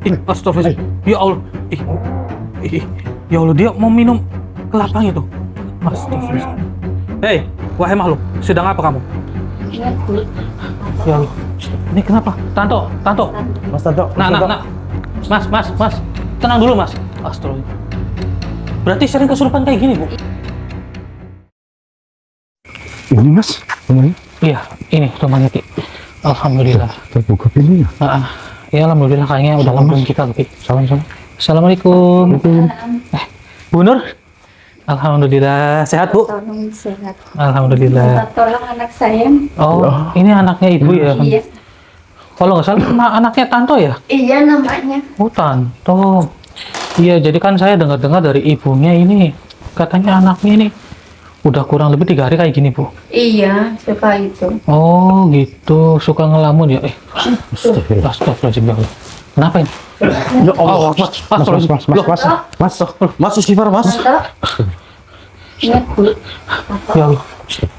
Astagfirullah. Ya Allah. Ya Allah, dia mau minum kelapanya tuh. Astagfirullah. Hei, wahai makhluk, sedang apa kamu? Iya, Bu. Ya Allah. Ini kenapa? Tanto. Mas Tanto. Nah. Mas. Tenang dulu, Mas. Astagfirullah. Berarti sering kesurupan kayak gini, Bu? Ini Mas, rumahnya Iya, ini rumahnya Ki. Alhamdulillah. terbuka pintunya. Ya alhamdulillah kayaknya udah lama kita Ki. Salam. Assalamualaikum. Bu Nur. Alhamdulillah sehat Bu. Tolong sehat. Alhamdulillah. Minta tolong anak saya. Oh, ini anaknya Ibu ya. Iya. Kalau nggak salah anaknya Tanto ya? Iya namanya. Oh Tanto. Iya, jadi kan saya dengar-dengar dari ibunya ini katanya anaknya ini udah kurang lebih 3 hari kayak gini Bu. Iya, suka itu. Oh gitu, suka ngelamun ya? Astagfirullahaladzim ya Allah. Kenapa ini? Ya Allah, Mas, istighfar Mas. Tanto. Ingat Bu. Ya Allah.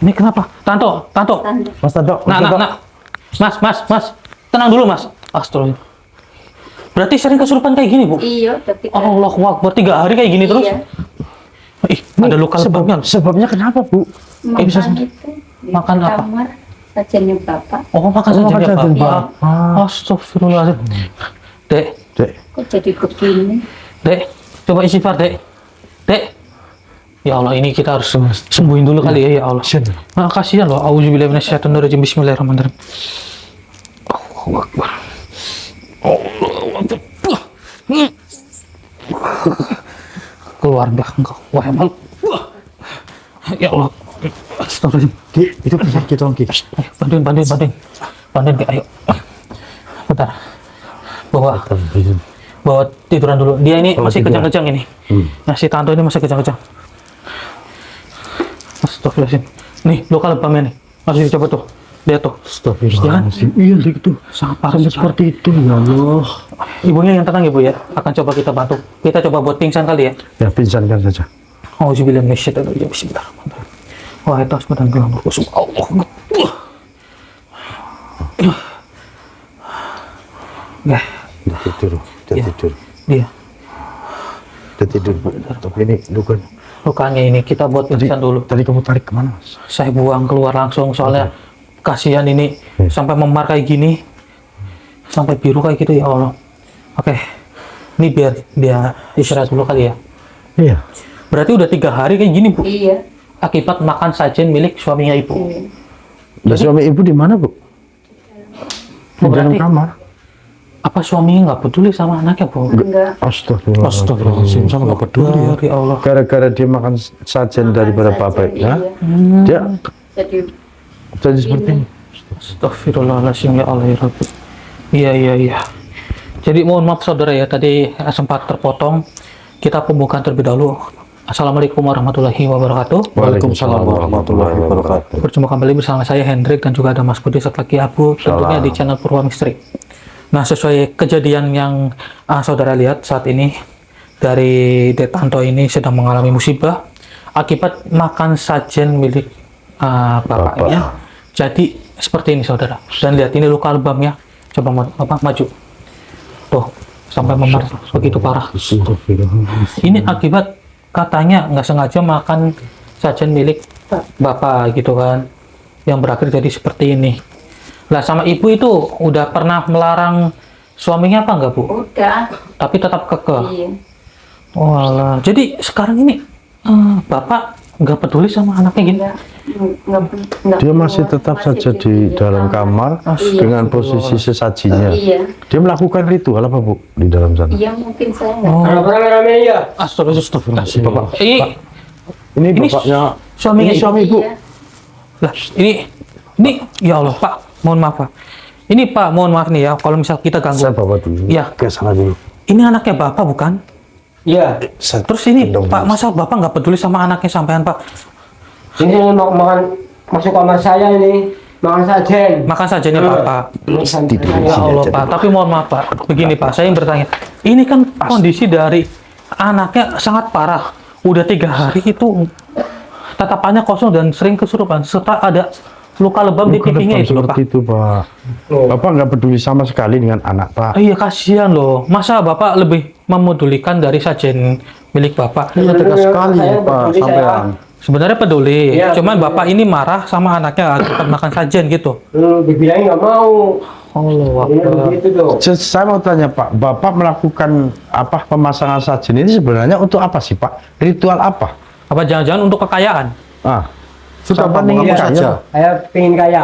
Ini kenapa? Tanto. Tanto. Mas Tanto. Nah. Mas. Tenang dulu Mas. Astagfirullah. Berarti sering kesurupan kayak gini Bu? Iya, tapi Allahu Akbar, 3 hari kayak gini terus? iya. Ada luka lebamnya. Sebabnya kenapa Bu? Makan bisa itu. Di makan apa? kamar sajennya Bapak. Oh, makan Oh, makan saja ya Pak. saja, Pak. Astagfirullahaladzim. Dek, Kok jadi begini? coba istighfar Dek. Ya Allah, ini kita harus sembuhin dulu kali ya Allah. Nah, kasihan loh. Auzubillahi minasyaitonirrajim. Bismillahirrahmanirrahim. Allahu Akbar. Keluarga engkau, wahai makhluk. Ya Allah. Astagfirullahaladzim. Ki, itu penyakit dong Ki. Ayo, bantuin Ki, ayo. Bentar. Bawa tiduran dulu. Dia ini masih kejang-kejang ini. Nah, si Tanto ini masih kejang-kejang. Astagfirullahaladzim. Nih, luka lebamnya nih. Masih dicoba tuh. Lihat tuh. Astagfirullahaladzim. Iya itu. Sangat parah Sampai seperti itu ya Allah. Ibunya yang tenang Ibu ya. Akan coba kita bantu. Kita coba buat pingsan kali ya. Ya pingsankan saja. Auzubillahi minasyaitonirrajim. Bismillahirrahmanirrahim. Wah, itu harus badan bilang berkusuk. Allah. Udah tidur. Dia. Udah tidur Bu. Tapi ini Lukanya ini kita buat pingsan dulu. Tadi kamu tarik kemana Mas? Saya buang keluar langsung soalnya kasihan ini sampai memar kayak gini. Sampai biru kayak gitu ya Allah. Oke. Ini biar dia istirahat dulu kali ya. Iya. Berarti udah 3 hari kayak gini Bu. Iya. Akibat makan sajen milik suaminya Ibu. Iya. Dan suami Ibu di mana Bu? Di dalam Berarti- kamar. Apa suaminya nggak peduli sama anaknya Bu? Enggak. Astagfirullahaladzim. Sama nggak peduli ya. Ya Allah. Gara-gara dia makan sajen daripada bapaknya, Iya. dia Jadi seperti ini. Astagfirullahaladzim ya Allah ya Rabbi. Iya. Jadi mohon maaf saudara ya, tadi sempat terpotong. Kita pembukaan terlebih dahulu. Assalamualaikum warahmatullahi wabarakatuh. Waalaikumsalam warahmatullahi wabarakatuh. Berjumpa kembali bersama saya Hendrik dan juga ada Mas Budi serta Ki Abu tentunya di channel Purwa Misteri. Nah, sesuai kejadian yang saudara lihat saat ini, dari Dek Tanto ini sedang mengalami musibah akibat makan sajen milik bapaknya. Jadi seperti ini saudara. Dan lihat ini luka lebamnya. Coba maju. Tuh, sampai memar begitu parah. Ini akibat katanya nggak sengaja makan sajen milik bapak gitu kan, yang berakhir jadi seperti ini. Lah sama ibu itu udah pernah melarang suaminya apa enggak Bu? udah. Tapi tetap kekeh. Iya. Oh alah. Jadi sekarang ini bapak nggak peduli sama anaknya gini? Enggak. Dia masih tetap saja di dalam kamar dengan posisi sesajinya. Iya. Dia melakukan ritual apa Bu di dalam sana? Iya mungkin saya enggak. Oh, Rame-rame ya. astagfirullahaladzim. Bapak. Ini Ini bapaknya. suaminya Ini suami Ibu. Iya. lah, ini ya Allah Pak, mohon maaf Pak. Ini Pak, mohon maaf nih ya, kalau misal kita ganggu. Saya bawa dulu. Iya. Ke sana dulu. Ini anaknya Bapak bukan? Iya. Terus ini Pak, masa Bapak nggak peduli sama anaknya sampean Pak? Ini mau makan masuk kamar saya ini. Makan sajen. Makan sajanya Bapak. Tidur di Ya sini Allah aja, Pak, Bu. tapi mohon maaf Pak. Begini Pak, saya yang bertanya. Ini kan kondisi dari anaknya sangat parah. Udah 3 hari itu tatapannya kosong dan sering kesurupan serta ada luka lebam di Bukan pipinya lebam itu loh, Pak. seperti itu, Pak. Bapak nggak peduli sama sekali dengan anak, Pak. Iya, kasihan loh. Masa Bapak lebih memedulikan dari sajen milik Bapak? Iya, tegas sekali, Saya Pak, peduli, sampean. Sebenarnya peduli, Iya, cuman peduli. Bapak ini marah sama anaknya akibat makan sajen gitu. Dibilangin nggak mau. Allah Ini Akbar. begitu tuh. Saya mau tanya, Pak, Bapak melakukan apa pemasangan sajen ini sebenarnya untuk apa sih, Pak? Ritual apa? Apa jangan-jangan untuk kekayaan? Ah, sudah Sama bandingin mengaku kaya. saja. Saya pengen kaya.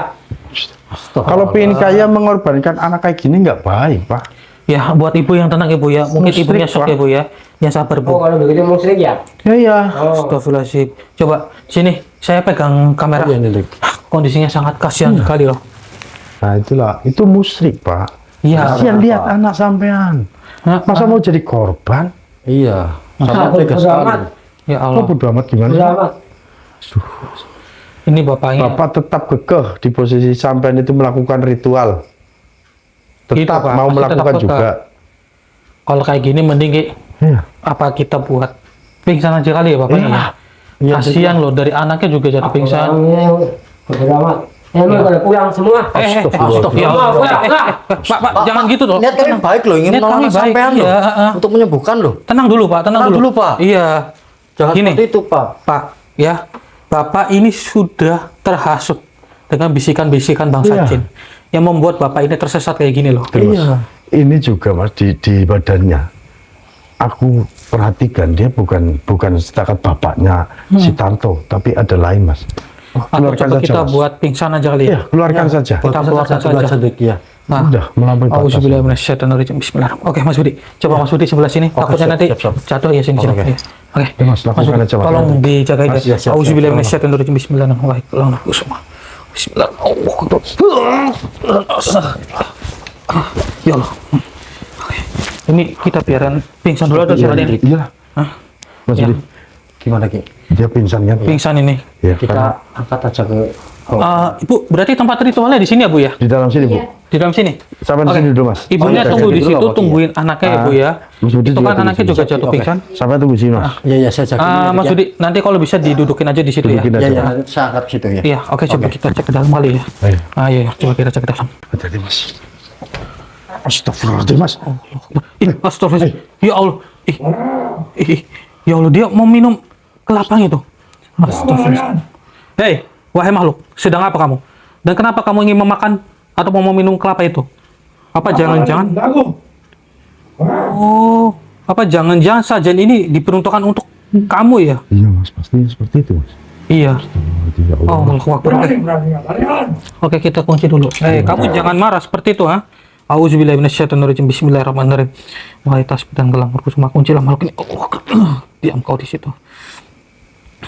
Kalau pengen kaya mengorbankan anak kayak gini nggak baik, Pak. Ya, buat ibu yang tenang ibu ya. Mungkin Musrik, ibunya shock Pak. ya bu ya. Yang sabar Oh, bu. kalau begitu musrik ya? Ya, ya. Oh. Astagfirullahaladzim. Coba sini, saya pegang kamera. Iya, nih, Dik. Kondisinya sangat kasihan sekali loh. Nah, itulah, itu musyrik, Pak. Iya. Kasihan lihat anak sampean. Hah? Masa mau jadi korban? Iya. Sama Aku tegas bodo sekali. amat. Ya Oh, Allah. bodo amat gimana? Bodo amat. Ini bapaknya. Bapak tetap kekeh di posisi sampean itu melakukan ritual. Tetap Gitu, Pak. mau Masih melakukan tetap kekeh. juga. Kalau kayak gini mending Ki, Iya. apa kita buat pingsan aja kali ya bapaknya. Iya. Ya. Kasihan loh, dari anaknya juga jadi pingsan. Bodo amat. Emang pada pulang semua. Astagfirullah. Pak, jangan gitu loh. Niat kami baik loh, ingin Niat kami menolong baik, sampean loh. iya, Untuk menyembuhkan loh. Tenang dulu Pak, tenang Tenang dulu. dulu, Pak. Iya. Jangan Gini. seperti itu, Pak. Pak, ya. Bapak ini sudah terhasut dengan bisikan-bisikan Bang Iya. Sajin yang membuat Bapak ini tersesat kayak gini loh. Iya. Ini juga, Mas, di badannya. Aku perhatikan dia bukan setakat bapaknya si Tanto, tapi ada lain, Mas. Atau coba kita Mas. buat pingsan aja kali ya. Iya, keluarkan saja. Kita keluarkan saja. Sedikit ya. Nah, Udah melampaui batas. Auzubillahiminasyaitonirrajim. Bismillahirrahmanirrahim. Oke, Mas Budi. Coba Mas Budi sebelah sini. Oke, Takutnya siap, nanti siap, siap. jatuh ya sini sini. Oke. Iya. Oke. Ya, Mas, lakukan Budi, aja, Mas. tolong dijaga Mas, ya. ya, siap, Auzubillahiminasyaitonirrajim. Bismillahirrahmanirrahim. Ya Allah. Oke. Ini kita biaran pingsan dulu atau siapa ini? Iya. Mas Ya. Budi, Gimana, Ki? dia pingsan kan? Pingsan ini. Ya, Kita karena angkat aja ke Ibu, berarti tempat ritualnya di sini ya, Bu ya? di dalam sini, Bu. Iya. Di dalam sini. Sampai di Oke. sini dulu, Mas. Ibunya Saya tunggu jaga di dulu, situ, apa, Ki? tungguin anaknya ya, Bu ya. Mas Budi Itu juga kan tunggu anaknya sini. juga jatuh Oke. pingsan. Sampai tunggu sini, Mas. Iya, saya jaga. Mas Budi, nanti kalau bisa didudukin aja di situ ya. Dudukin Iya, aja. iya, saya angkat situ ya. Iya, oke, coba kita cek ke dalam kali ya. Ayo. Iya, coba kita cek ke dalam. Hati-hati, Mas. Astagfirullahaladzim, Mas. Ih, astagfirullah. Ya Allah. Ih, ya Allah, dia mau minum kelapanya itu. Astagfirullah. Hei, wahai makhluk, sedang apa kamu? Dan kenapa kamu ingin memakan atau mau minum kelapa itu? Apa jangan-jangan? Oh, apa jangan-jangan sajian ini diperuntukkan untuk kamu ya? Iya, Mas. Pasti seperti itu, Mas. Iya. Ya Allah. Oh, Allahu Akbar. Oke, kita kunci dulu. Kamu jangan marah seperti itu, ha? Auzubillahiminasyaitonirrajim. Bismillahirrahmanirrahim. Wahai tasbih dan gelang ruku semua kuncilah makhluk ini. Allah, diam kau di situ.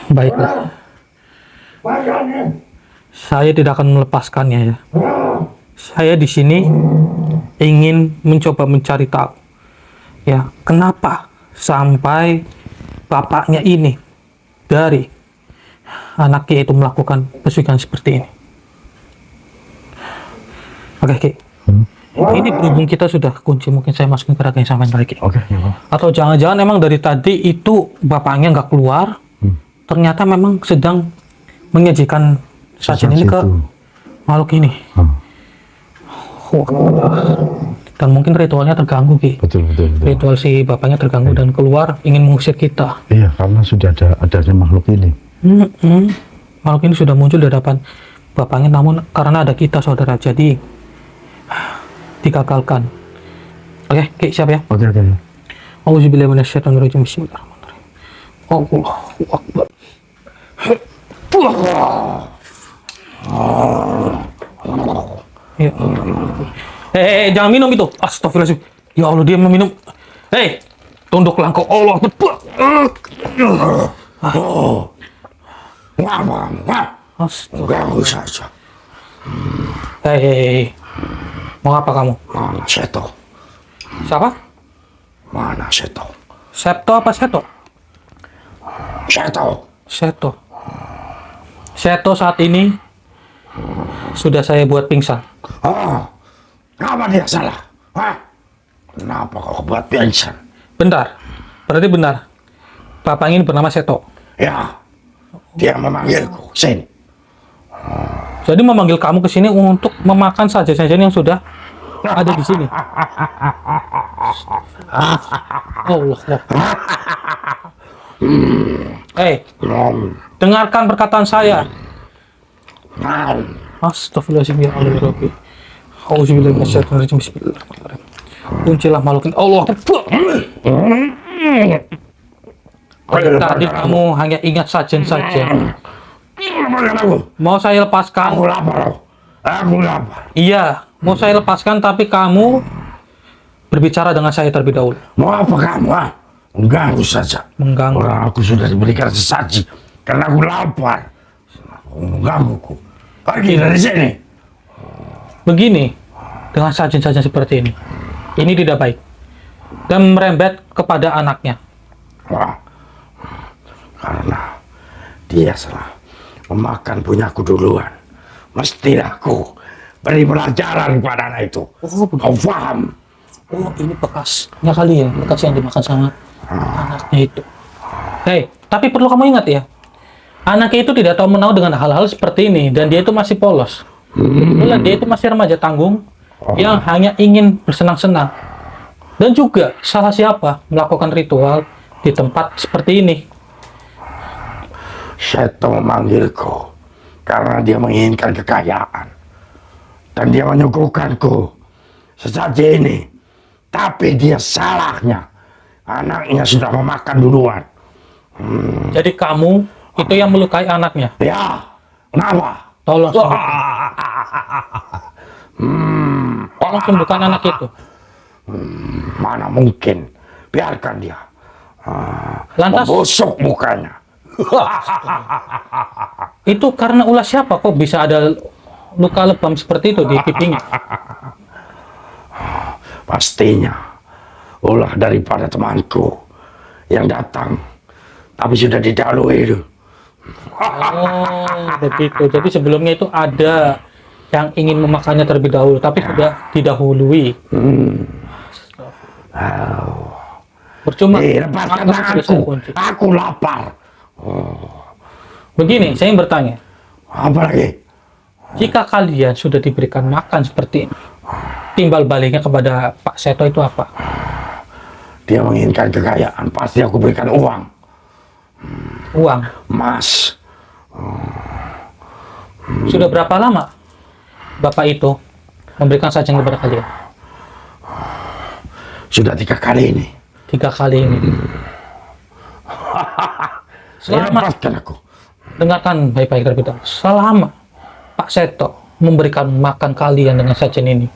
Baiklah. Saya tidak akan melepaskannya ya. Saya di sini ingin mencoba mencari tahu. Ya, kenapa sampai bapaknya ini dari anaknya itu melakukan pesugihan seperti ini. Oke, Ki. Ini berhubung kita sudah kunci, mungkin saya masukin ke yang sampai lagi. Oke, ya, Pak. Atau jangan-jangan emang dari tadi itu bapaknya nggak keluar, ternyata memang sedang menyajikan sajian ini ke itu. makhluk ini. Wah. Dan mungkin ritualnya terganggu, Ki. Betul, betul, betul. Ritual si bapaknya terganggu dan keluar ingin mengusir kita. Iya, karena sudah adanya makhluk ini. Makhluk ini sudah muncul di hadapan bapaknya, namun karena ada kita saudara, jadi digagalkan. Oke, Ki, siap ya? Oke, oke. Auzubillahiminasyaitonirrajim. Bismillahirrahmanirrahim. Allahu Akbar. Ya. Jangan minum itu. Astagfirullahaladzim. Ya Allah, dia meminum. Tunduklah engkau. Allah Akbar. Ganggu saja. Mau apa kamu? Mana Seto? Siapa? Mana Seto? Septo apa Seto? Seto. Seto. Seto saat ini sudah saya buat pingsan. Oh, kenapa dia salah? Hah? Kenapa kau buat pingsan? Bentar. Berarti benar. Bapak ini bernama Seto. Ya, dia memanggilku. Sini. Jadi memanggil kamu ke sini untuk memakan sajian-sajian yang sudah ada di sini. Allah. Dengarkan perkataan saya. Astagfirullahaladzim ya Allah ya Rabbi. Auzubillahi minasyaitonirrajim. Bismillahirrahmanirrahim. Kuncilah makhluk Allah. Tadi kamu hanya ingat sajian saja. Mau saya lepaskan? Aku lapar. Aku lapar. Iya, mau saya lepaskan tapi kamu berbicara dengan saya terlebih dahulu. Mau apa kamu? Mengganggu saja. Mengganggu. Orang aku sudah diberikan sesaji karena aku lapar. Menggangguku. Pergi dari sini. Begini, dengan sajian-sajian seperti ini tidak baik dan merembet kepada anaknya. Wah, karena dia salah memakan punyaku duluan. Mesti aku beri pelajaran kepada anak itu. Kau paham? Oh, ini bekasnya kali ya, bekas yang dimakan sama anaknya itu. Hei, tapi perlu kamu ingat ya, anaknya itu tidak tahu menahu dengan hal-hal seperti ini dan dia itu masih polos. Dia itu masih remaja tanggung yang hanya ingin bersenang-senang. Dan juga salah siapa melakukan ritual di tempat seperti ini. Seto memanggilku karena dia menginginkan kekayaan dan dia menyuguhkanku sesaji ini. Tapi dia salahnya, anaknya sudah memakan duluan. Jadi kamu itu yang melukai anaknya? Ya, kenapa? Tolong sembuhkan anak itu. Mana mungkin, biarkan dia. Lantas membusuk mukanya. Itu karena ulah siapa kok bisa ada luka lebam seperti itu di pipinya? Pastinya ulah daripada temanku yang datang, tapi sudah didahului itu. Oh, begitu. Jadi sebelumnya itu ada yang ingin memakannya terlebih dahulu, tapi sudah didahului. Percuma. Lepaskan tanganku. Aku lapar. Begini, saya ingin bertanya. Apa lagi? Jika kalian sudah diberikan makan seperti ini, timbal baliknya kepada Pak Seto itu apa? Dia menginginkan kekayaan. Pasti aku berikan uang. Uang? Emas. Sudah berapa lama Bapak itu memberikan sajian kepada kalian? Sudah 3 kali ini. 3 kali ini. Selama, Lepaskan aku. dengarkan baik-baik terlebih dahulu. Selama Pak Seto memberikan makan kalian dengan sajian ini,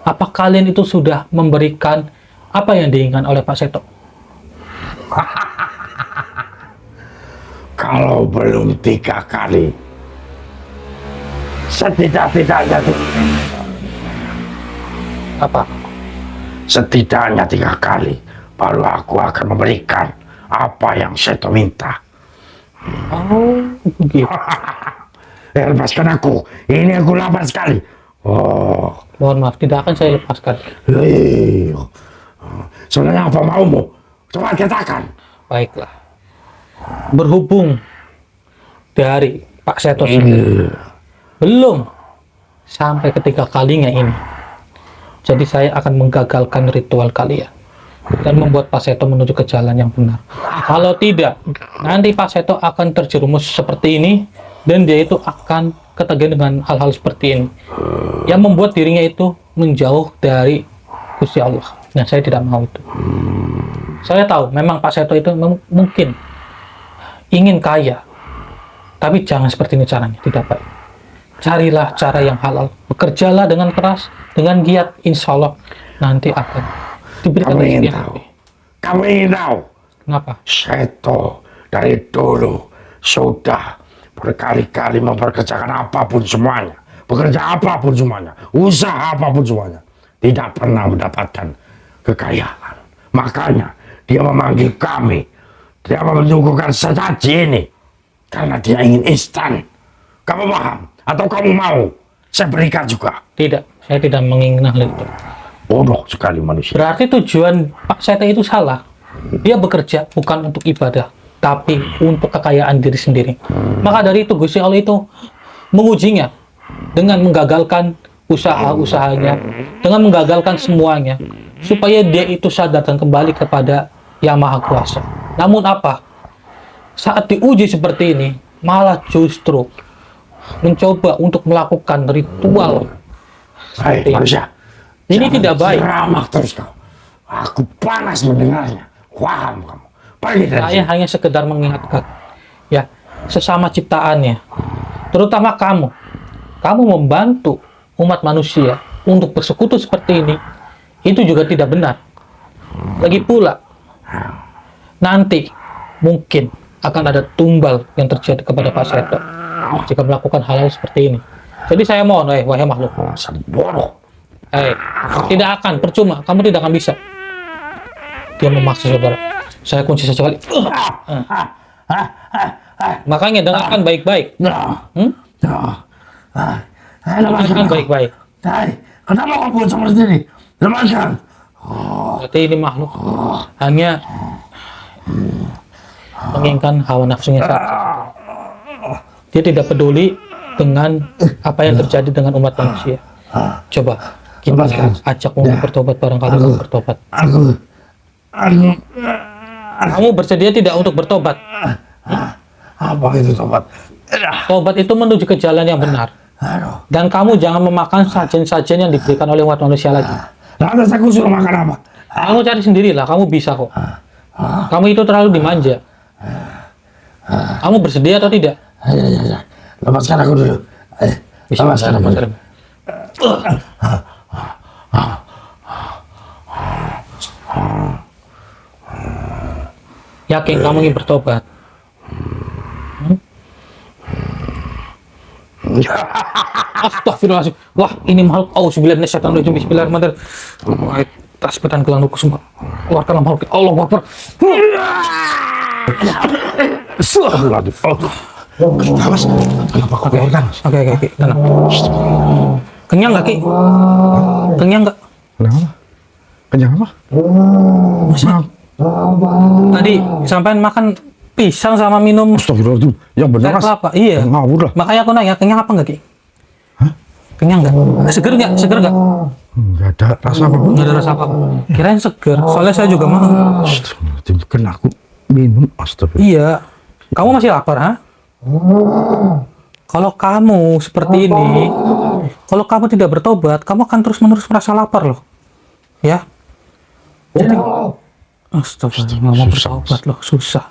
apa kalian itu sudah memberikan apa yang diinginkan oleh Pak Seto? Kalau belum 3 kali, setidak-tidaknya Apa? setidaknya 3 kali baru aku akan memberikan apa yang Seto minta. Oh, begitu. Lepaskan aku. Ini aku lapar sekali. Oh, Mohon maaf, tidak akan saya lepaskan. sebenarnya apa maumu? Coba katakan. Baiklah. Berhubung dari Pak Seto sendiri belum sampai ketiga kalinya ini, jadi saya akan menggagalkan ritual kalian dan membuat Pak Seto menuju ke jalan yang benar. Kalau tidak, nanti Pak Seto akan terjerumus seperti ini dan dia itu akan ketagihan dengan hal-hal seperti ini yang membuat dirinya itu menjauh dari Gusti Allah. Nah, saya tidak mau itu. Saya tahu memang Pak Seto itu mungkin ingin kaya, tapi jangan seperti ini caranya, tidak baik. Carilah cara yang halal, bekerjalah dengan keras, dengan giat, insya Allah nanti akan diberikan Kamu ingin rezeki. tahu? Kamu ingin tahu? Kenapa? Seto dari dulu sudah berkali-kali memperkerjakan apapun semuanya, bekerja apapun semuanya, usaha apapun semuanya, tidak pernah mendapatkan kekayaan. Makanya dia memanggil kami, dia menyuguhkan sesaji ini karena dia ingin instan. Kamu paham? Atau kamu mau saya berikan juga? Tidak, saya tidak menginginkan hal itu. Bodoh sekali manusia. Berarti tujuan Pak Seto itu salah. Dia bekerja bukan untuk ibadah, tapi untuk kekayaan diri sendiri. Maka dari itu Gusti Allah itu mengujinya dengan menggagalkan usaha-usahanya, dengan menggagalkan semuanya, supaya dia itu sadar dan kembali kepada Yang Maha Kuasa. Namun apa? Saat diuji seperti ini, malah justru mencoba untuk melakukan ritual. Hai Seperti ini. manusia. Ini Jangan tidak baik. ceramah terus kau. Aku panas mendengarnya. Paham kamu. Pergi dari Saya sini. hanya sekedar mengingatkan, ya, sesama ciptaannya, terutama kamu. Kamu membantu umat manusia untuk bersekutu seperti ini, itu juga tidak benar. Lagi pula, nanti mungkin akan ada tumbal yang terjadi kepada Pak Seto jika melakukan hal-hal seperti ini. Jadi saya mohon, wahai makhluk, Sebodoh. tidak akan, percuma, kamu tidak akan bisa. Dia memaksa saudara. Saya kunci saja kali. Makanya dengarkan baik-baik. Dengarkan baik-baik. Kenapa kau buat seperti ini? Lemahkan. Berarti ini makhluk hanya menginginkan hawa nafsunya saja. Dia tidak peduli dengan apa yang terjadi dengan umat manusia. Coba kita ajak untuk bertobat, barangkali kamu bertobat. Aku. Kamu bersedia tidak untuk bertobat? Apa itu tobat? Tobat itu menuju ke jalan yang benar. Aduh. Dan kamu jangan memakan sajian-sajian yang diberikan oleh umat manusia lagi. Lantas aku suruh makan apa? Kamu cari sendirilah, kamu bisa kok. Kamu itu terlalu dimanja. Kamu bersedia atau tidak? Ya. Lepaskan aku dulu. Lepaskan aku dulu. Yakin kamu ingin bertobat? Astagfirullahaladzim. Wah, ini makhluk. Auzubillahi minasyaitonir rajim. Bismillahirrahmanirrahim. Wahai tasbih dan gelang ruku semua. Keluarkanlah makhluk. Allahu Akbar. Awas. Kenapa kau keluarkan? Oke, tenang. Kenyang nggak, Ki? Kenyang nggak? Kenapa? Kenyang apa? Tadi sampean makan pisang sama minum Astagfirullahaladzim. Yang benar air mas. kelapa. Iya. Ngawur lah. Makanya aku nanya, kenyang apa nggak, Ki? Kenyang nggak? Seger nggak? Seger nggak? Nggak ada rasa apa. Nggak ada rasa apa. Kirain seger. Soalnya saya juga mau. Astagfirullahaladzim. Kena aku minum. Astagfirullah. Iya. Kamu masih lapar, ha? Kalau kamu seperti ini, kalau kamu tidak bertobat, kamu akan terus-menerus merasa lapar loh. Ya. Jadi, astagfirullah, mau bertobat loh, susah.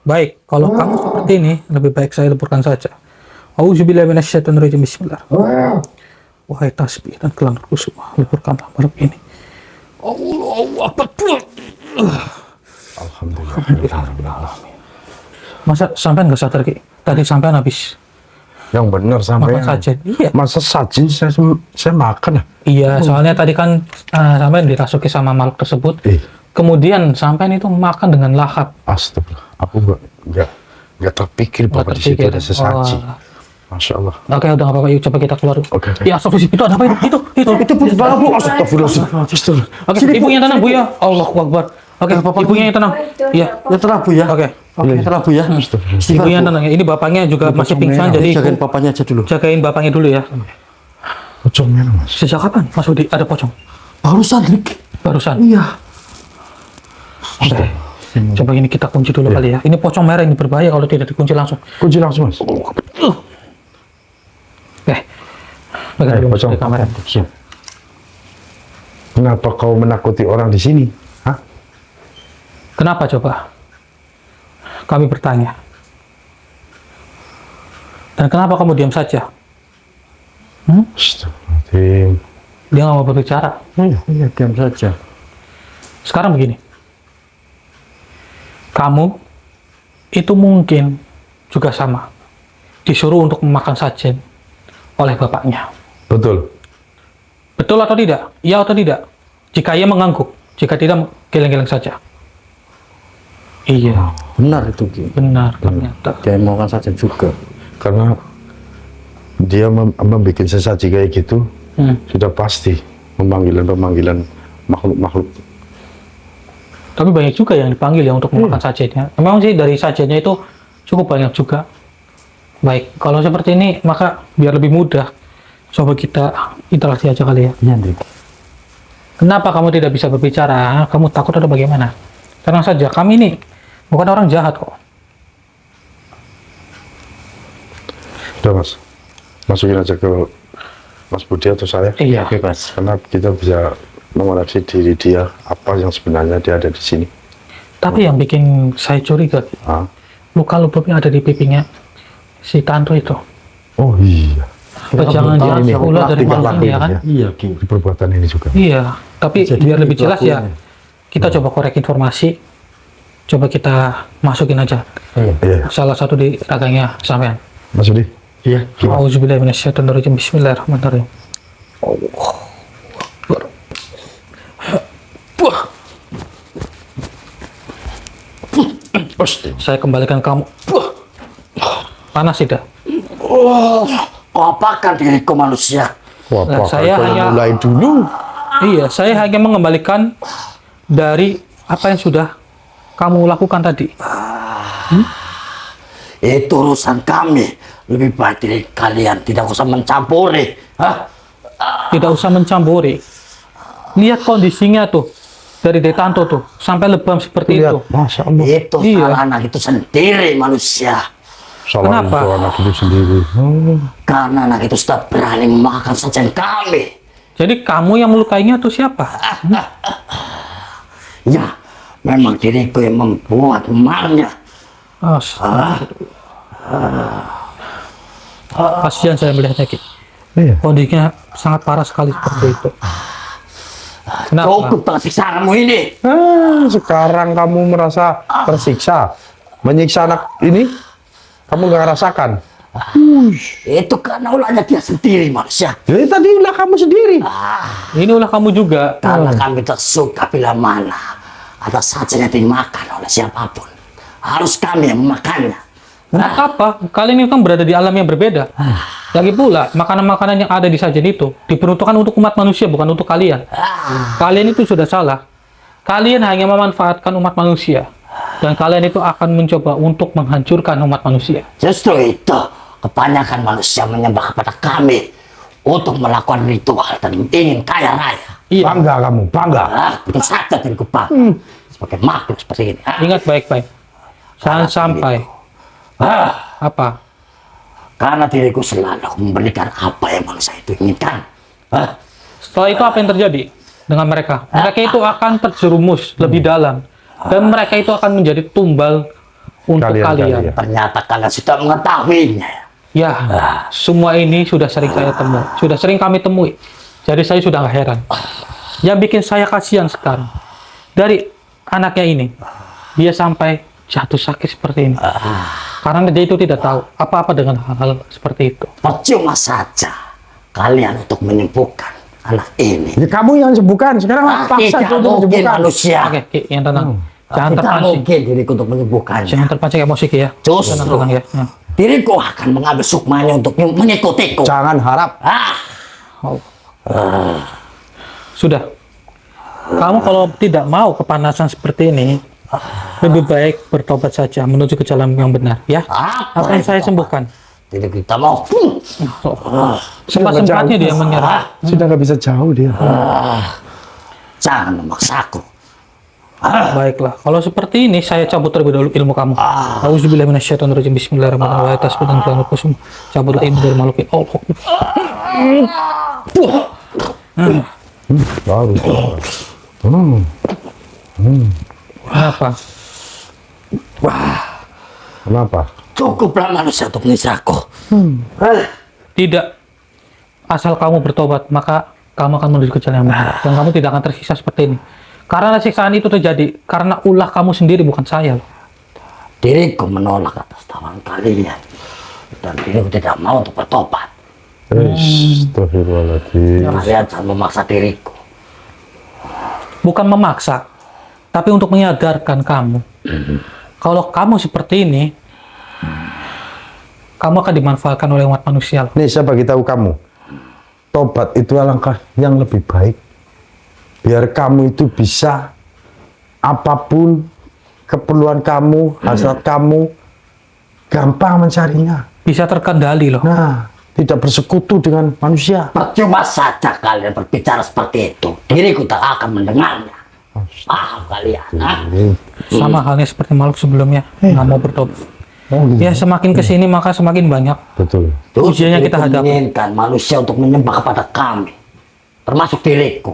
Baik, kalau kamu seperti ini, lebih baik saya leburkan saja. Auzubillahi minasyaitonir rajim. Bismillah. Wahai tasbih dan gelang ruku, leburkanlah makhluk ini. Allahu Akbar. Alhamdulillah. Masa sampean nggak sadar, Ki? Tadi sampean habis Yang benar sampai. makan sajen. Iya. Masa sajin saya makan ya? Iya, soalnya tadi kan sampean dirasuki sama makhluk tersebut. Kemudian sampean itu makan dengan lahap. Astagfirullah. Aku nggak terpikir bahwa di situ terpikir. ada sesaji. Wah. Masya Allah. Oke, udah nggak apa-apa. Yuk, coba kita keluar. Oke. Ya, astagfirullah. Itu ada apa itu? Itu Bala bu. Astagfirullah. Oke, ibunya tenang, Bu ya. Allahu Akbar. Oke, ibunya yang tenang. Iya. Ya tenang Bu ya. Oke. Oke, tenang Bu ya. Ibunya yang tenang ya. Ini bapaknya juga masih pingsan, jadi Jagain papanya aja dulu. jagain bapaknya dulu ya. Pocongnya mas. Sejak kapan Mas Budi ada pocong? Barusan Rik. Barusan. Iya. Oke. Coba ini kita kunci dulu kali ya. Ini pocong merah, ini berbahaya kalau tidak dikunci langsung. Kunci langsung mas. Pegang dulu Mas Pocong. di kamera. Siap. Kenapa kau menakuti orang di sini? Hah? Kenapa coba? Kami bertanya. Dan kenapa kamu diam saja? Astagfirullahaladzim. Dia nggak mau berbicara. Iya, diam saja. Sekarang begini. Kamu itu mungkin juga sama. Disuruh untuk memakan sajen oleh bapaknya. Betul. Betul atau tidak? Iya atau tidak? Jika ia mengangguk, jika tidak, geleng-geleng saja. Iya, Benar itu Ki. benar ternyata. Dia mau saja juga. Karena dia membuat sesaji kayak gitu, sudah pasti pemanggilan makhluk-makhluk. Tapi banyak juga yang dipanggil ya untuk memakan sajennya. Memang sih dari sajennya itu cukup banyak juga. Baik, kalau seperti ini maka biar lebih mudah, coba kita interaksi aja kali ya. Iya, Hendrik. Kenapa kamu tidak bisa berbicara? Kamu takut atau bagaimana? Tenang saja, kami ini bukan orang jahat kok. Udah Mas, masukin aja ke Mas Budi atau saya. Iya. Bebas. Karena kita bisa mengoreksi diri dia apa yang sebenarnya dia ada di sini. Tapi yang bikin saya curiga, Ah. luka-luka yang ada di pipinya si Tanto itu. Oh iya. Apa jangan-jangan Ini ulah dari tinggal malam ini ya kan? lakuin, Iya, Ki. Di perbuatan ini juga. Iya, tapi Jadi biar lebih itu jelas ya, pelakunya. kita coba korek informasi, coba kita masukin aja Iya. salah satu di raganya sampean. Mas Budi. Iya. Auzubillahiminasyaitonirrajim. Bismillahirrahmanirrahim. Saya kembalikan kamu. Panas tidak? Kau apakan diriku manusia? Wah, Nah, Pak, saya kalau hanya- mulai dulu. Iya, saya hanya mengembalikan dari apa yang sudah kamu lakukan tadi. Itu urusan kami. Lebih baik diri kalian tidak usah mencampuri. Hah? Tidak usah mencampuri. Lihat kondisinya tuh. Dari Detanto tuh. Sampai lebam seperti itu. Lihat, Masya Allah. Itu Iya. salah anak itu sendiri manusia. Salah Kenapa? itu anak itu sendiri. Karena anak itu sudah berani memakan sajian kami. Jadi kamu yang melukainya tuh siapa? Ya, memang diriku yang membuat emarnya. Kasihan saya melihatnya, Ki. Iya. Kondisinya sangat parah sekali seperti itu. Kenapa? Cukup dengan siksaanmu ini. Sekarang kamu merasa tersiksa, menyiksa anak ini, kamu nggak rasakan. Itu karena ulahnya dia sendiri manusia. Jadi tadi ulah kamu sendiri. Ini ulah kamu juga. Karena kami tak suka bila mana ada sajian yang dimakan oleh siapapun. Harus kami yang memakannya. Untuk apa? Kalian ini kan berada di alam yang berbeda. Lagi pula, makanan-makanan yang ada di sajian itu diperuntukkan untuk umat manusia, bukan untuk kalian. Kalian itu sudah salah. Kalian hanya memanfaatkan umat manusia. Dan kalian itu akan mencoba untuk menghancurkan umat manusia. Justru itu, kebanyakan manusia menyembah kepada kami untuk melakukan ritual dan ingin kaya raya. Iya, Bangga kamu, bangga. Betul saja diriku bangga. Sebagai makhluk seperti ini. ingat baik-baik. Jangan sampai. Apa? Karena diriku selalu memberikan apa yang manusia itu inginkan. Setelah itu apa yang terjadi dengan mereka? Mereka itu akan terjerumus lebih dalam. Dan mereka itu akan menjadi tumbal untuk kalian. Ternyata kalian sudah mengetahuinya. Ya, semua ini sudah sering saya temui. Sudah sering kami temui. Jadi saya sudah nggak heran. Yang bikin saya kasihan sekarang, dari anaknya ini, dia sampai jatuh sakit seperti ini. Karena dia itu tidak tahu apa-apa dengan hal-hal seperti itu. Percuma saja kalian untuk menyembuhkan anak ini. Ya kamu yang sembuhkan, sekarang paksa Tidak itu untuk mungkin menyembuhkan. manusia. Oke, Ki, yang tenang. Jangan Tidak terpancing. mungkin diriku untuk menyembuhkannya. Jangan terpancing emosi, Ki, ya. Justru. Tenang ya. Ya. Diriku akan mengambil sukmanya untuk mengikutiku. Jangan harap. Sudah. Kamu kalau tidak mau kepanasan seperti ini, lebih baik bertobat saja menuju ke jalan yang benar, ya. Akan saya sembuhkan. Jadi kita mau. Sempat-sempatnya dia menyerah. Sudah nggak bisa jauh dia. Jangan memaksaku. Baiklah, kalau seperti ini saya cabut terlebih dahulu ilmu kamu. Auzubillahiminasyaitonirrajim. Bismillahirrahmanirrahim. Atas pedang Tuhan kusum. Cabutlah ilmu dari makhluk ini. Baru. Kenapa? Kenapa? Cukuplah manusia untuk menyiksaku. Tidak. Asal kamu bertobat, maka kamu akan menuju ke jalan yang benar. Dan kamu tidak akan tersiksa seperti ini. Karena siksaan itu terjadi karena ulah kamu sendiri, bukan saya. Diriku menolak atas tawaran kalian. Dan diriku tidak mau untuk bertobat. Astagfirullahaladzim. Kalian jangan memaksa diriku. Bukan memaksa, tapi untuk menyadarkan kamu. Kalau kamu seperti ini, kamu akan dimanfaatkan oleh umat manusia. Nih saya bagi tahu kamu, tobat itu langkah yang lebih baik. Biar kamu itu bisa apapun keperluan kamu, hasrat kamu, gampang mencarinya. bisa terkendali loh. Nah, tidak bersekutu dengan manusia. Percuma saja kalian berbicara seperti itu. Diriku tak akan mendengarnya. Paham kalian? Ah? Sama halnya seperti makhluk sebelumnya, nggak mau bertobat. Ya semakin kesini maka semakin banyak Betul. ujiannya kita Diriku hadapi. menginginkan manusia untuk menyembah kepada kami. Termasuk diriku.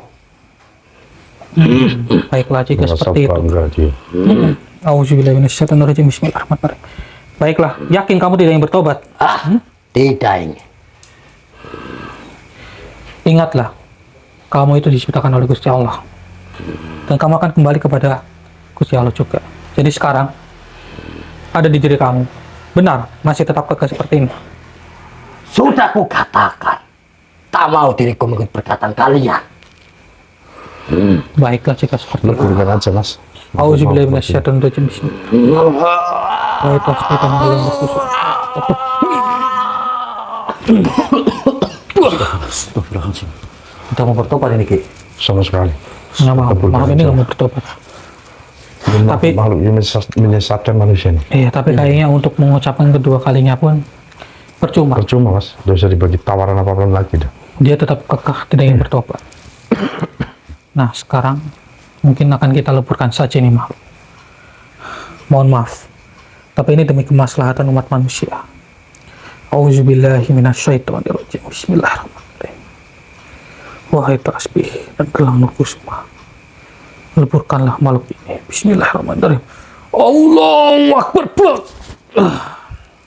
Baiklah jika Merasa seperti itu. bangga dia. Auzubillahiminasyaitonirrajim. Bismillahirrahmanirrahim. Baiklah, yakin kamu tidak ingin bertobat? Tidak ingin. Ingatlah, kamu itu diciptakan oleh Gusti Allah. Dan kamu akan kembali kepada Gusti Allah juga. Jadi sekarang, ada di diri kamu. Benar, masih tetap kekeh seperti ini. Sudah ku katakan. Tak mau diriku mengikut perkataan kalian. Baiklah jika seperti itu. Lakukan aja, Mas. Auzubillahiminasyaitonirrajim. Bismillah. Baiklah, seperti yang kalian berkusuk. Sudah mau bertobat ini, Ki? Sama sekali. Nggak mau, malam ini nggak mau bertobat. Tapi- makhluk yang menyesatkan manusia ini. Iya, tapi kayaknya untuk mengucapkan kedua kalinya pun percuma. Percuma, Mas. Tidak usah dibagi tawaran apapun lagi dah. Dia tetap kekeh tidak ingin bertobat. Nah, sekarang mungkin akan kita leburkan saja nih makhluk. Mohon maaf. Tapi ini demi kemaslahatan umat manusia. Auzubillahiminasyaitonirrajim. Bismillahirrahmanirrahim. Wahai tasbih dan gelang nur kusuma, leburkanlah makhluk ini. Bismillahirrahmanirrahim. Allahu Akbar.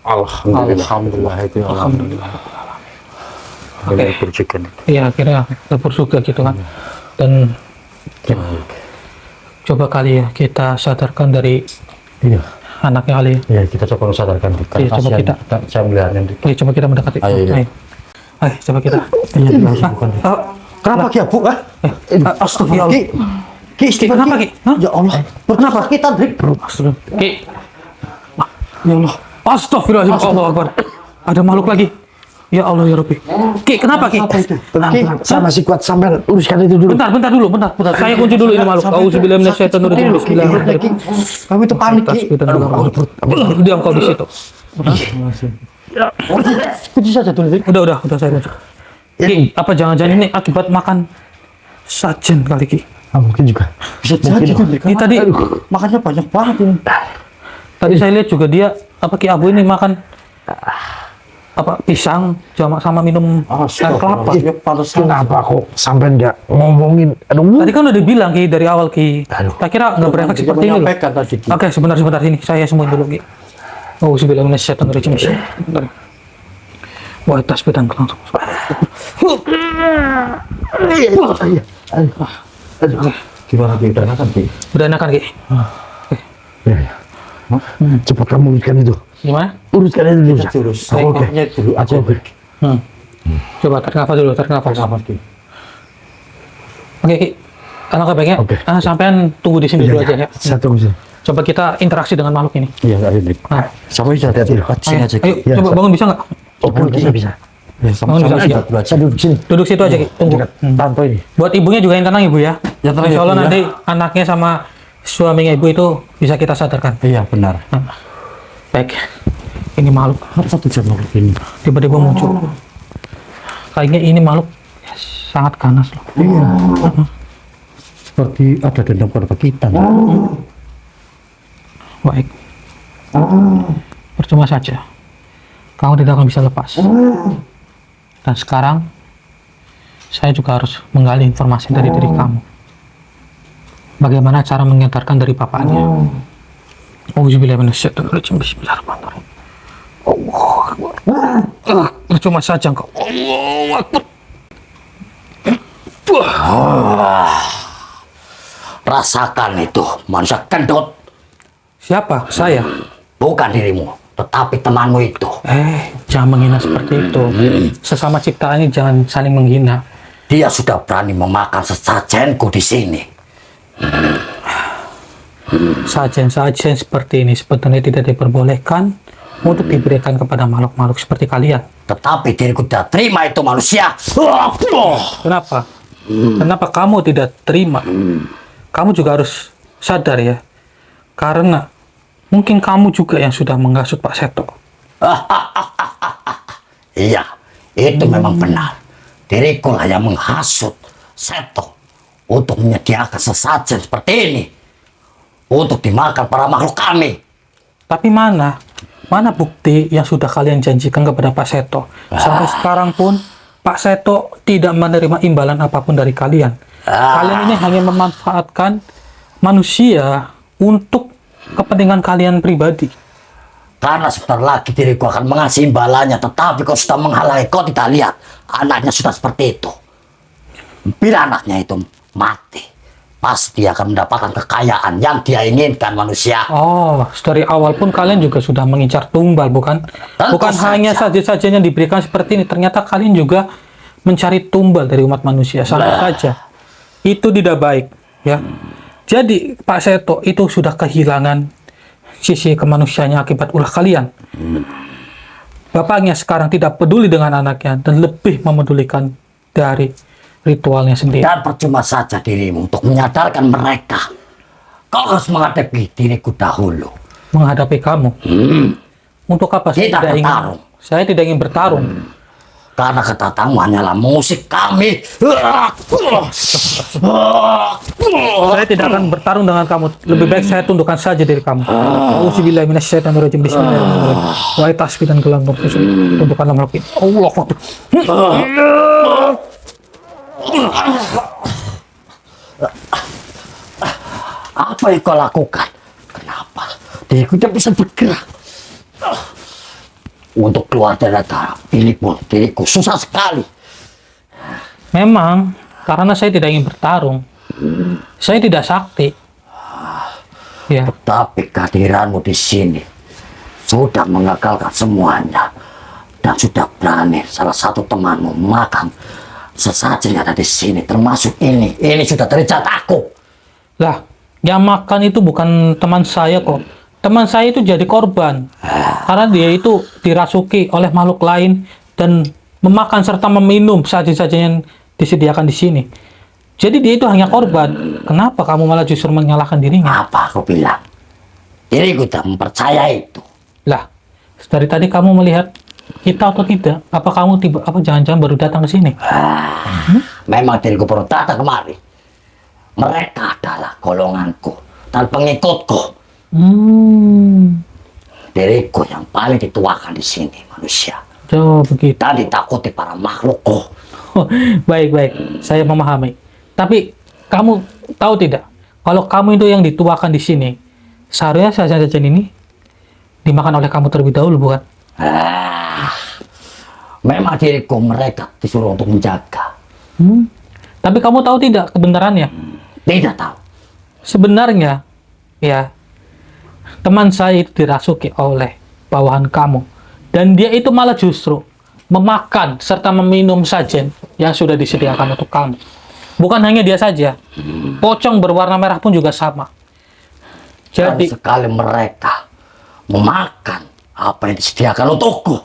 Alhamdulillah. Alhamdulillah. Oke. Iya, akhirnya lebur juga gitu kan. Dan coba kali ya kita sadarkan dari Iya. anaknya kali ya. Iya, kita coba sadarkan. Iya, coba kita. Saya melihatnya. Ayo coba kita mendekati. Ayo, iya. Ayo, coba kita. Iya, langsung bukan. Kenapa Ki Abu? Astagfirullah. Ki, Kenapa Ki? Hah? Ya Allah. Kenapa kita Drik? Astagfirullah. Ki. Ya Allah. Astagfirullahaladzim. Allahu Akbar. Ada makhluk lagi. Ya Allah ya Rabbi. Ki, kenapa Ki? Ki, saya masih kuat sampai uruskan itu dulu. Bentar dulu. Saya kunci dulu ini makhluk. Auzubillahiminasyaitonirrajim. Bismillahirrahmanirrahim. Kamu itu panik Ki. Diam kau di situ. Kunci saja dulu Drik. Udah saya kunci. Ki, apa jangan-jangan ini akibat makan sajen kali Ki? Mungkin juga. Bisa jadi tuh Drik. Ini tadi Makannya banyak banget ini. Tadi saya lihat juga dia Ki Abu ini makan pisang sama minum air kelapa. Ya pantas. Kenapa kok sampai nggak ngomongin? Aduh. Tadi kan udah dibilang Ki dari awal Ki. Tak kira nggak berefek seperti ini loh. Menyampaikan tadi Ki. Oke, sebentar sini saya sembuhin dulu Ki. Auzubillahiminasyaitonirrajim. Wah, tas pedang langsung. Gimana Ki? Udah enakan Ki? Udah enakan Ki. Iya. Cepat kamu uruskan itu. Gimana? Uruskan itu dulu. Terus. Oke. Dulu aja Drik. Coba tarik nafas dulu, tarik nafas. Ki. Oke Ki. Alangkah baiknya, Oke. sampean tunggu di sini dulu aja ya. Saya tunggu sini. Coba kita interaksi dengan makhluk ini. Iya, ayo Drik. Nah, Sama aja hati-hati. Sini aja Ki. ayo, Ya, coba bangun bisa nggak? Oke, bisa. Ya, Bangun bisa. sama-sama dulu aja. Saya duduk sini. Duduk situ aja Ki, tunggu. Tanto ini. Buat ibunya juga yang tenang Ibu ya. Ya, tenang, Insya Allah Ibu, ya. nanti anaknya sama suaminya Ibu itu bisa kita sadarkan. Iya, benar. Baik, ini makhluk Apa tujuan makhluk ini? tiba-tiba muncul. Kayaknya ini makhluk sangat ganas loh. Iya. Seperti ada dendam kepada kita. Baik. Percuma saja. Kamu tidak akan bisa lepas. Dan sekarang saya juga harus menggali informasi dari diri kamu. Bagaimana cara menyadarkan dari bapaknya? Auzubillahiminasyaitonirrajim. Bismillahirrahmanirrahim. Allahu Akbar. Percuma saja engkau. Allahu Akbar. Rasakan itu, manusia kendut. Siapa? Saya. Bukan dirimu, tetapi temanmu itu. Jangan menghina seperti itu. Sesama ciptaan ini jangan saling menghina. Dia sudah berani memakan sesajenku di sini. Sajen-sajen seperti ini sebetulnya tidak diperbolehkan untuk diberikan kepada makhluk-makhluk seperti kalian. Tetapi diriku tidak terima itu manusia. Kenapa? Kenapa kamu tidak terima? Kamu juga harus sadar ya. Karena mungkin kamu juga yang sudah menghasut Pak Seto. Iya, itu memang benar. Diriku lah yang menghasut Seto untuk menyediakan sesajen seperti ini untuk dimakan para makhluk kami. Tapi mana bukti yang sudah kalian janjikan kepada Pak Seto? Sampai sekarang pun Pak Seto tidak menerima imbalan apapun dari kalian. Kalian ini hanya memanfaatkan manusia untuk kepentingan kalian pribadi. Karena sebentar lagi diriku akan mengasih imbalannya, tetapi kau sudah menghalangi. Kau tidak lihat anaknya sudah seperti itu. Bila anaknya itu mati, pasti akan mendapatkan kekayaan yang dia inginkan manusia. Oh, dari awal pun kalian juga sudah mengincar tumbal, bukan? Tentu Bukan saja. hanya saja-saja yang diberikan seperti ini. Ternyata kalian juga mencari tumbal dari umat manusia. Sama saja. Itu tidak baik, ya. Jadi Pak Seto itu sudah kehilangan sisi kemanusiaannya akibat ulah kalian. Bapaknya sekarang tidak peduli dengan anaknya dan lebih memedulikan dari ritualnya sendiri. Dan percuma saja dirimu untuk menyadarkan mereka. Kau harus menghadapi diriku dahulu. Menghadapi kamu. Untuk apa? Kita bertarung. Saya tidak ingin bertarung. Karena katamu hanyalah musik kami. Saya tidak akan bertarung dengan kamu. Lebih baik saya tundukkan saja diri kamu. Auzubillahi minasyaitonirrajim. Bismillahirrahmanirrahim. Wahai tasbih dan gelang tundukkanlah makhluk ini. Allah Akbar. Apa yang kau lakukan? Kenapa diriku tidak bisa bergerak? Untuk keluar dari dalam ini pun diriku susah sekali. Memang karena saya tidak ingin bertarung. Saya tidak sakti. Ya, Tapi kehadiranmu di sini sudah mengagalkan semuanya. Dan sudah berani salah satu temanmu makan sesajen yang ada di sini, termasuk ini. Ini sudah terlihat aku. lah, yang makan itu bukan teman saya kok. Teman saya itu jadi korban. Karena dia itu dirasuki oleh makhluk lain dan memakan serta meminum sajian-sajian yang disediakan di sini. Jadi dia itu hanya korban. Kenapa kamu malah justru menyalahkan dirinya? Apa aku bilang? Diriku tak mempercayai itu. Lah, dari tadi kamu melihat kita atau tidak? Apa kamu jangan-jangan baru datang ke sini? Memang diriku baru datang kemari. Mereka adalah golonganku dan pengikutku. Diriku yang paling dituakan di sini, manusia. Oh, begitu. Dan ditakuti para makhlukku. Baik-baik, saya memahami. Tapi kamu tahu tidak, kalau kamu itu yang dituakan di sini, seharusnya sajian ini dimakan oleh kamu terlebih dahulu, bukan? Memang diriku mereka disuruh untuk menjaga. Tapi kamu tahu tidak kebenarannya? Tidak tahu. Sebenarnya, ya, teman saya itu dirasuki oleh bawahan kamu. Dan dia itu malah justru memakan serta meminum sajen yang sudah disediakan untuk kamu. Bukan hanya dia saja, pocong berwarna merah pun juga sama. Dan Jadi, sekali mereka memakan apa yang disediakan untukku.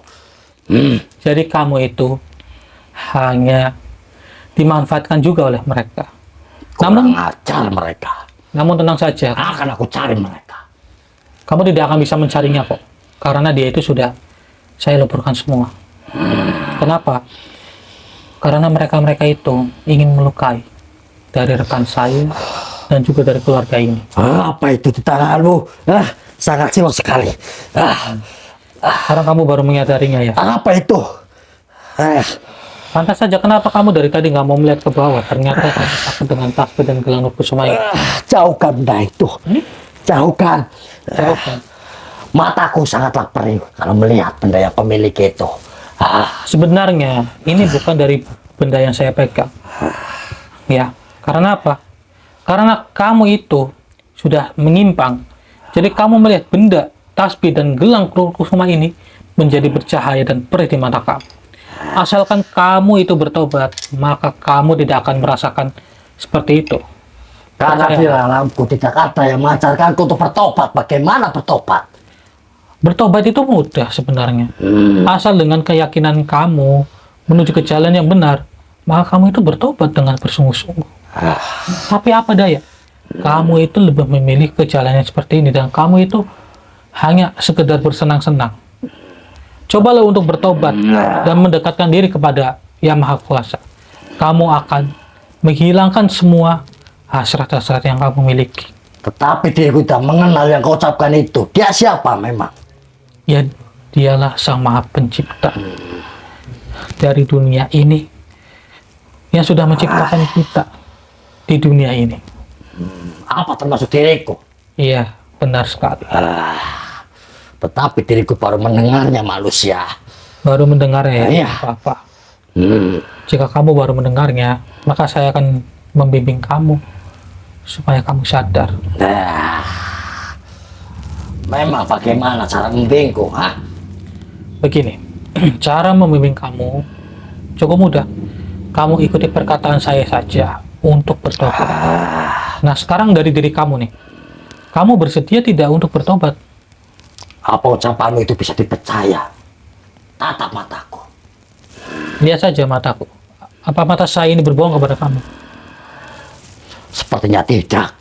jadi kamu itu hanya dimanfaatkan juga oleh mereka. Kurang ajar mereka. Namun tenang saja, Akan aku cari mereka. kamu tidak akan bisa mencarinya kok. Karena dia itu sudah saya leburkan semua. Kenapa? Karena mereka-mereka itu ingin melukai dari rekan saya dan juga dari keluarga ini. Apa itu di tanganmu? Sangat silau sekali. Sekarang kamu baru menyadarinya ya. Apa itu? Pantas saja kenapa kamu dari tadi nggak mau melihat ke bawah. Ternyata aku dengan tasbih dan gelang kusuma ini. Jauhkan benda itu. Jauhkan. Jauhkan. Mataku sangatlah perih kalau melihat benda yang pemilik itu. Sebenarnya ini bukan dari benda yang saya pegang. Ya, karena apa? Karena kamu itu sudah menyimpang. Jadi kamu melihat benda tasbih dan gelang kusuma ini menjadi bercahaya dan perih di mata kamu. Asalkan kamu itu bertobat, maka kamu tidak akan merasakan seperti itu. Karena Percaya. di dalamku tidak ada yang mengajarkanku untuk bertobat. Bagaimana bertobat? Bertobat itu mudah sebenarnya. Asal dengan keyakinan kamu menuju ke jalan yang benar, maka kamu itu bertobat dengan bersungguh-sungguh. Tapi apa daya? Kamu itu lebih memilih ke jalan yang seperti ini dan kamu itu hanya sekedar bersenang-senang. Cobalah untuk bertobat dan mendekatkan diri kepada Yang Maha Kuasa. Kamu akan menghilangkan semua hasrat-hasrat yang kamu miliki. Tetapi diriku tidak mengenal yang kau ucapkan itu. Dia siapa memang? Ya, dialah Sang Maha Pencipta dari dunia ini, yang sudah menciptakan kita di dunia ini. Apa termasuk diriku? Iya, benar sekali. Tetapi diriku baru mendengarnya manusia. Baru mendengar ya, Iya. apa-apa. Jika kamu baru mendengarnya, maka saya akan membimbing kamu supaya kamu sadar. Nah, memang bagaimana cara membimbingku? Begini, cara membimbing kamu cukup mudah. Kamu ikuti perkataan saya saja untuk bertobat. Nah, sekarang dari diri kamu nih, kamu bersedia tidak untuk bertobat? Apa ucapanmu itu bisa dipercaya? Tatap mataku. Lihat saja mataku. Apa mata saya ini berbohong kepada kamu? Sepertinya tidak.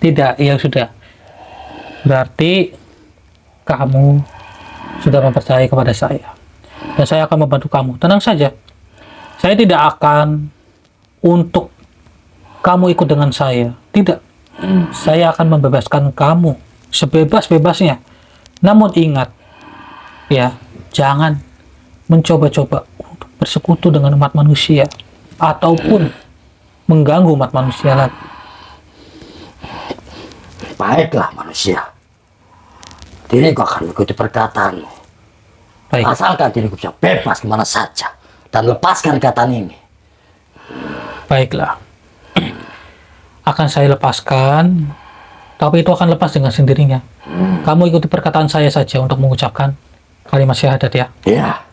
Tidak, ya sudah. Berarti kamu sudah mempercayai kepada saya. Dan saya akan membantu kamu. Tenang saja. Saya tidak akan untuk kamu ikut dengan saya. Tidak. Saya akan membebaskan kamu sebebas-bebasnya. Namun ingat, ya, jangan mencoba-coba untuk bersekutu dengan umat manusia ataupun mengganggu umat manusia lagi. Baiklah manusia. Diriku akan mengikuti perkataanmu. Baik, Asalkan diriku bisa bebas kemana saja. Dan lepaskan ikatan ini. baiklah. Akan saya lepaskan, tapi itu akan lepas dengan sendirinya. Kamu ikuti perkataan saya saja untuk mengucapkan kalimat syahadat ya. Ya.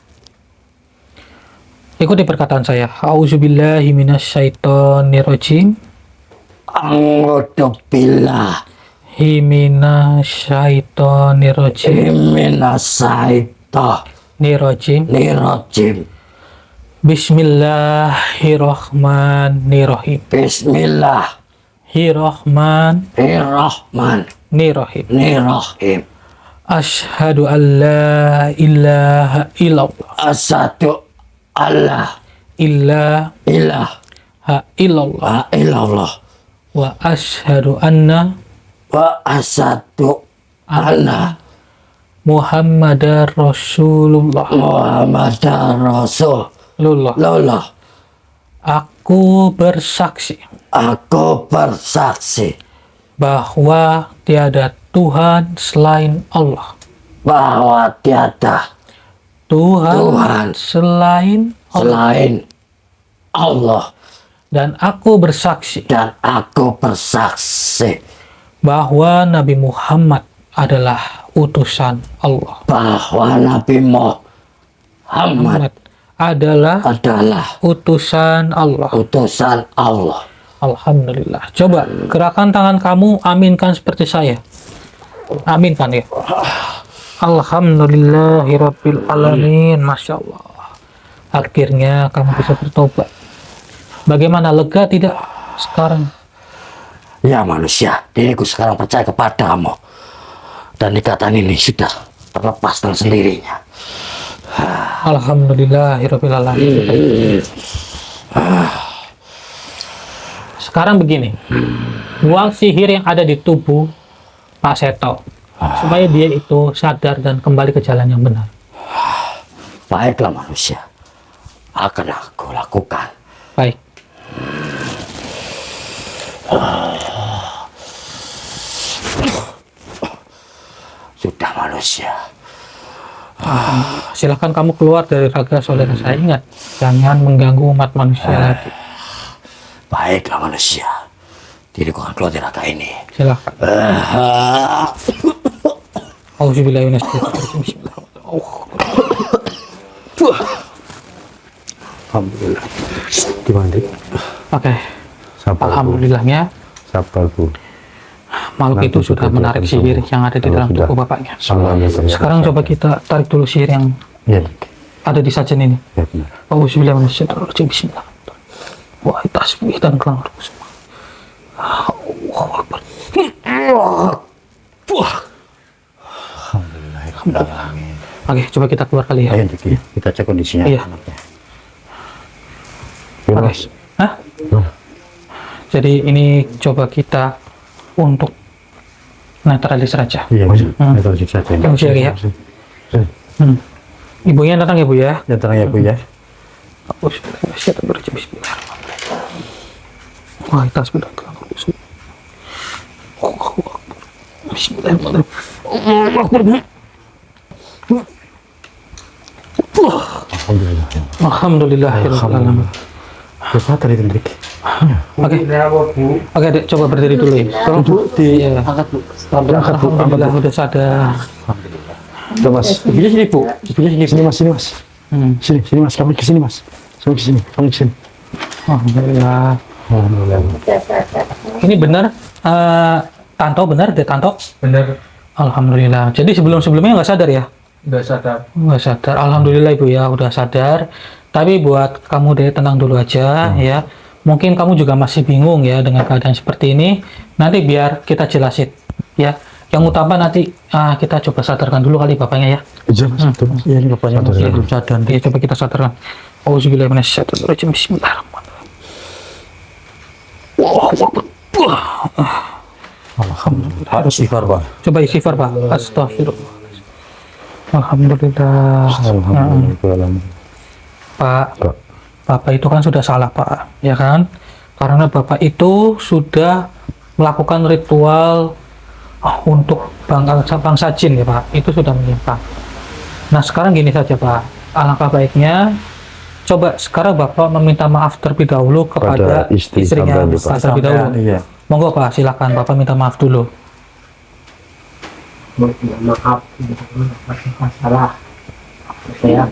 Ikuti perkataan saya. Auzubillahi minasyaitonirrajim. A'udzubillah Minasyaitonirrajim. minasyaitonirrajim. Nirrajim. Bismillahirrahmanirrahim. Bismillahirrahmanirrahim. Nirrahim. Asyhadu an la ilaha illallah. Asyhadu alla Ilaha ilaha illallah. illallah. Wa asyhadu anna Wa asyhadu anna Muhammadar Rasulullah. Muhammadar Rasulullah. Aku bersaksi Aku bersaksi bahwa tiada Tuhan selain Allah. bahwa tiada Tuhan selain Allah. selain Allah. Dan aku bersaksi Dan aku bersaksi bahwa Nabi Muhammad adalah utusan Allah. bahwa Nabi Muhammad Adalah adalah utusan Allah. utusan Allah. Alhamdulillah. Coba gerakan tangan kamu, aminkan seperti saya. Aminkan ya. Alhamdulillahirabbil alamin. Masya Allah. Akhirnya kamu bisa bertobat. Bagaimana, lega tidak sekarang? Ya manusia, diriku sekarang percaya kepadamu. Dan ikatan ini sudah terlepas dengan sendirinya. Alhamdulillahirabbil alamin. Sekarang begini, buang sihir yang ada di tubuh Pak Seto supaya dia itu sadar dan kembali ke jalan yang benar. Baiklah manusia, akan aku lakukan. Baik. Sudah manusia. Silahkan kamu keluar dari raga saudara saya. Ingat, jangan mengganggu umat manusia lagi. Baiklah manusia, diriku akan keluar dari raga ini. Silahkan. Auzubillahi minasyaitonir rajim. Alhamdulillah. Gimana, Dik? Oke. Sabar, Bu. Alhamdulillahnya Sabar, Bu. makhluk Nanti itu sudah kita menarik akan sihir sembuh. yang ada di Kalau dalam sudah tubuh bapaknya. semuanya ternyata Sekarang coba kita tarik dulu sihir yang Ya, Dik. ada di sajen ini. Ya, benar. Auzubillahi minasyaitonir rajim. Bismillahirrahmanirrahim. Wah, tasbih dan kelang semua. Allahu Akbar. Oke, coba kita keluar kali ya. Ayo Diki, kita cek kondisinya Iya. anaknya. Ya, Oke. Mas. Hah? Jadi ini coba kita untuk netralisir aja. Iya, kita cek saja ini. Kamu cek ya. Ibunya datang ya Bu ya. Ya tenang ya Bu ya. Bismillahirrahmanirrahim. Wah, kita sudah Bismillahirrahmanirrahim. Allahu Akbar. Alhamdulillahirrahmanirrahim. Bisa tadi Diki. Oke. Oke, Dek, coba berdiri dulu ya. Tolong Bu Angkat Bu. Alhamdulillah udah sadar. Udah, Mas. Ibunya sini Bu. Ibunya sini. Sini, Mas. Sini, Mas. Sini, Mas. Kamu ke sini, Mas. Kamu ke sini. Kamu ke sini. Alhamdulillah. Ini benar Tanto benar Dek Tanto? Bener, Alhamdulillah. Jadi sebelum-sebelumnya nggak sadar ya? nggak sadar. Nggak sadar. Alhamdulillah Ibu ya udah sadar. Tapi buat kamu deh tenang dulu aja ya. Mungkin kamu juga masih bingung ya dengan keadaan seperti ini. Nanti biar kita jelasin ya. Yang utama nanti kita coba sadarkan dulu kali bapaknya ya. Iya, Mas. Betul, Mas. Iya, ini bapaknya masih belum sadar. Ya coba kita sadarkan. Auzubillahi minasyaitonirrajim. Bismillahirrahmanirrahim. Allahu Akbar. Alhamdulillah. Harus istighfar Pak. Coba istighfar Pak. Astagfirullah. Alhamdulillah. Alhamdulillah. Pak, Pak. Bapak itu kan sudah salah Pak, ya kan? Karena Bapak itu sudah melakukan ritual untuk bangsa jin ya Pak, itu sudah menyimpang. Nah sekarang gini saja Pak, alangkah baiknya coba sekarang Bapak meminta maaf terlebih dahulu kepada Pada istri istrinya sampean, Pak. terlebih dahulu. Iya. Monggo Pak, silakan Bapak minta maaf dulu. Maaf, masalah saya.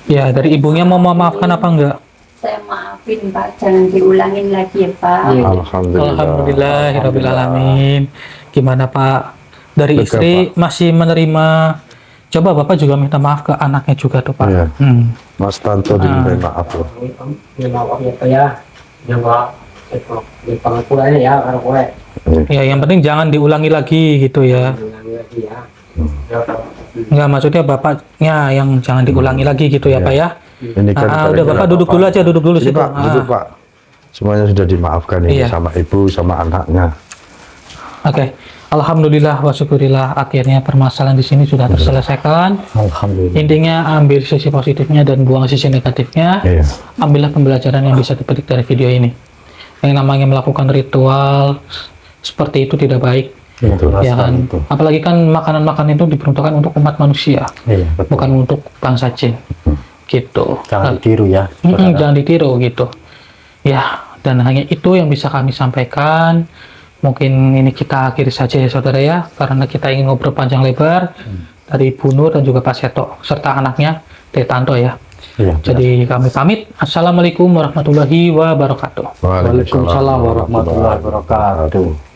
Ya dari ibunya mau memaafkan apa enggak? Saya maafin Pak, jangan diulangin lagi ya Pak. Iya. Alhamdulillahirrahmanirrahim. Gimana Pak? Dari Lega, istri masih menerima. Coba Bapak juga minta maaf ke anaknya juga tuh Pak. Iya. Hmm. Mas Tanto diminta maaf loh. Maaf ya Pak ya. Jangan di pengakuannya ya kalau gue. Ya yang penting jangan diulangi lagi gitu ya. Ulangi lagi ya. Enggak maksudnya Bapaknya yang jangan diulangi lagi gitu ya Iya. Pak ya. Ini kan Udah Bapak duduk dulu aja, duduk dulu Sini, situ. Pak, duduk, Pak. Semuanya sudah dimaafkan ini Iya. sama ibu, sama anaknya. Oke. Alhamdulillah wa syukurillah akhirnya permasalahan di sini sudah terselesaikan. Alhamdulillah. Intinya ambil sisi positifnya dan buang sisi negatifnya. Iya. Ambillah pembelajaran yang bisa dipetik dari video ini. Yang namanya melakukan ritual seperti itu tidak baik, Betul. ya kan? Apalagi kan makanan-makanan itu diperuntukkan untuk umat manusia, Iya, betul. bukan untuk bangsa jin. Gitu. Jangan ditiru ya. Jangan ditiru gitu. Ya, dan hanya itu yang bisa kami sampaikan. Mungkin ini kita akhiri saja ya saudara ya, karena kita ingin ngobrol panjang lebar dari Bu Nur dan juga Pak Seto serta anaknya Teh Tanto ya. Iya. Jadi kami pamit. Assalamualaikum warahmatullahi wabarakatuh. Waalaikumsalam warahmatullahi wabarakatuh.